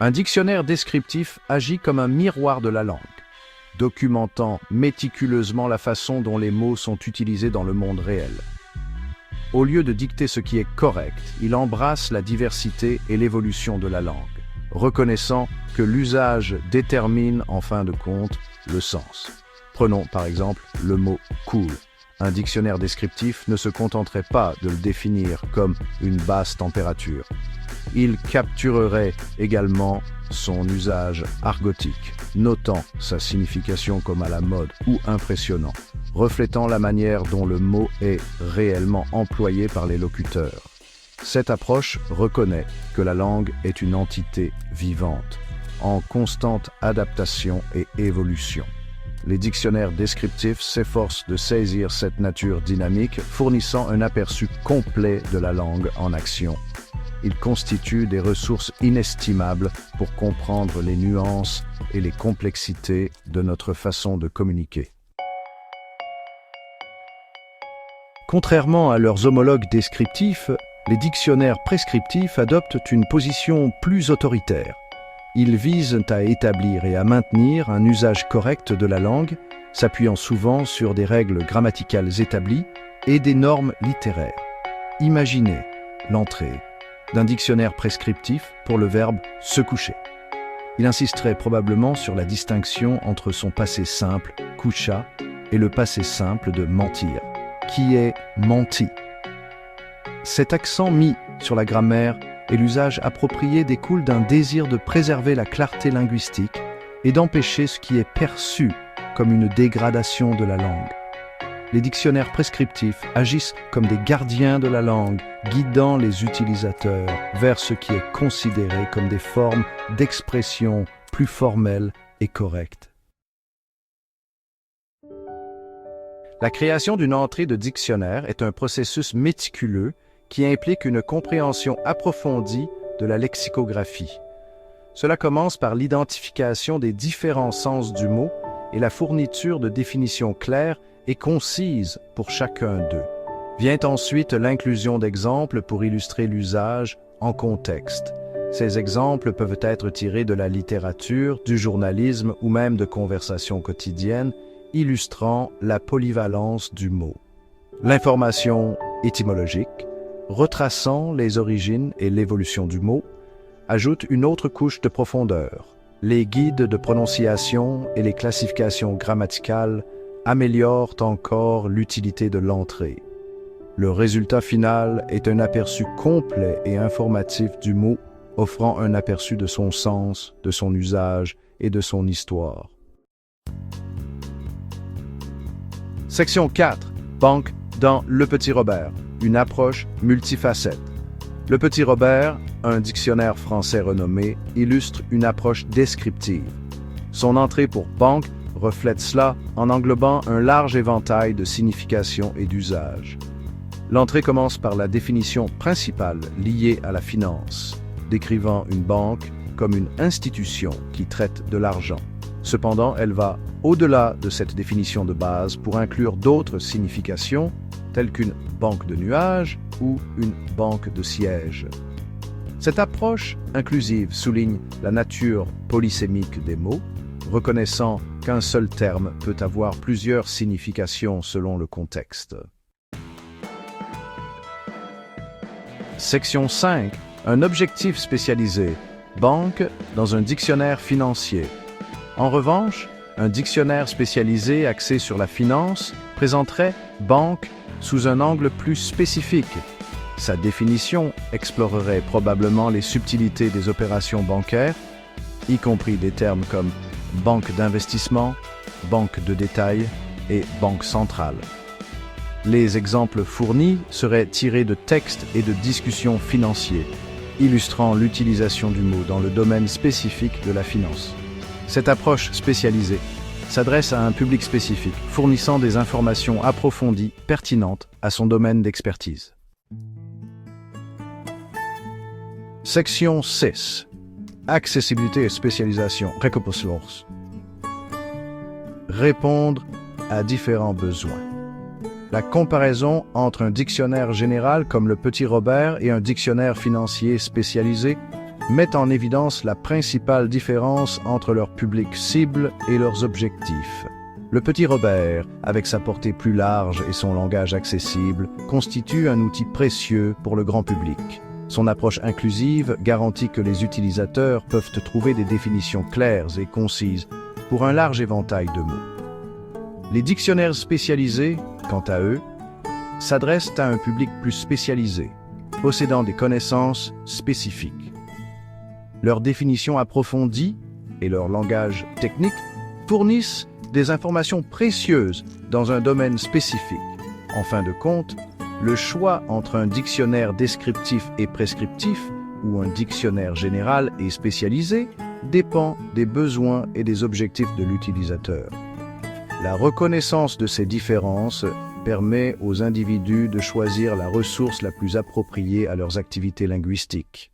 Un dictionnaire descriptif agit comme un miroir de la langue, documentant méticuleusement la façon dont les mots sont utilisés dans le monde réel. Au lieu de dicter ce qui est correct, il embrasse la diversité et l'évolution de la langue, reconnaissant que l'usage détermine, en fin de compte, le sens. Prenons par exemple le mot « cool ». Un dictionnaire descriptif ne se contenterait pas de le définir comme une basse température. Il capturerait également son usage argotique, notant sa signification comme à la mode ou impressionnant, reflétant la manière dont le mot est réellement employé par les locuteurs. Cette approche reconnaît que la langue est une entité vivante, en constante adaptation et évolution. Les dictionnaires descriptifs s'efforcent de saisir cette nature dynamique, fournissant un aperçu complet de la langue en action. Ils constituent des ressources inestimables pour comprendre les nuances et les complexités de notre façon de communiquer. Contrairement à leurs homologues descriptifs, les dictionnaires prescriptifs adoptent une position plus autoritaire. Ils visent à établir et à maintenir un usage correct de la langue, s'appuyant souvent sur des règles grammaticales établies et des normes littéraires. Imaginez l'entrée d'un dictionnaire prescriptif pour le verbe « se coucher ». Il insisterait probablement sur la distinction entre son passé simple, « coucha », et le passé simple de « mentir », qui est « menti ». Cet accent mis sur la grammaire et l'usage approprié découle d'un désir de préserver la clarté linguistique et d'empêcher ce qui est perçu comme une dégradation de la langue. Les dictionnaires prescriptifs agissent comme des gardiens de la langue, guidant les utilisateurs vers ce qui est considéré comme des formes d'expression plus formelles et correctes. La création d'une entrée de dictionnaire est un processus méticuleux qui implique une compréhension approfondie de la lexicographie. Cela commence par l'identification des différents sens du mot et la fourniture de définitions claires et concises pour chacun d'eux. Vient ensuite l'inclusion d'exemples pour illustrer l'usage en contexte. Ces exemples peuvent être tirés de la littérature, du journalisme ou même de conversations quotidiennes, illustrant la polyvalence du mot. L'information étymologique, retraçant les origines et l'évolution du mot, ajoute une autre couche de profondeur. Les guides de prononciation et les classifications grammaticales améliorent encore l'utilité de l'entrée. Le résultat final est un aperçu complet et informatif du mot, offrant un aperçu de son sens, de son usage et de son histoire. Section 4. Banque dans Le Petit Robert, une approche multifacette. Le Petit Robert, un dictionnaire français renommé, illustre une approche descriptive. Son entrée pour banque reflète cela en englobant un large éventail de significations et d'usages. L'entrée commence par la définition principale liée à la finance, décrivant une banque comme une institution qui traite de l'argent. Cependant, elle va au-delà de cette définition de base pour inclure d'autres significations, telles qu'une banque de nuages ou une banque de sièges. Cette approche inclusive souligne la nature polysémique des mots, reconnaissant qu'un seul terme peut avoir plusieurs significations selon le contexte. Section 5. Un objectif spécialisé. Banque dans un dictionnaire financier. En revanche, un dictionnaire spécialisé axé sur la finance présenterait banque sous un angle plus spécifique. Sa définition explorerait probablement les subtilités des opérations bancaires, y compris des termes comme banque d'investissement, banque de détail et banque centrale. Les exemples fournis seraient tirés de textes et de discussions financiers, illustrant l'utilisation du mot dans le domaine spécifique de la finance. Cette approche spécialisée s'adresse à un public spécifique, fournissant des informations approfondies, pertinentes à son domaine d'expertise. Section 6. Accessibilité et spécialisation. Recopilation. Répondre à différents besoins. La comparaison entre un dictionnaire général comme le Petit Robert et un dictionnaire financier spécialisé mettent en évidence la principale différence entre leur public cible et leurs objectifs. Le petit Robert, avec sa portée plus large et son langage accessible, constitue un outil précieux pour le grand public. Son approche inclusive garantit que les utilisateurs peuvent trouver des définitions claires et concises pour un large éventail de mots. Les dictionnaires spécialisés, quant à eux, s'adressent à un public plus spécialisé, possédant des connaissances spécifiques. Leurs définitions approfondies et leur langage technique fournissent des informations précieuses dans un domaine spécifique. En fin de compte, le choix entre un dictionnaire descriptif et prescriptif ou un dictionnaire général et spécialisé dépend des besoins et des objectifs de l'utilisateur. La reconnaissance de ces différences permet aux individus de choisir la ressource la plus appropriée à leurs activités linguistiques.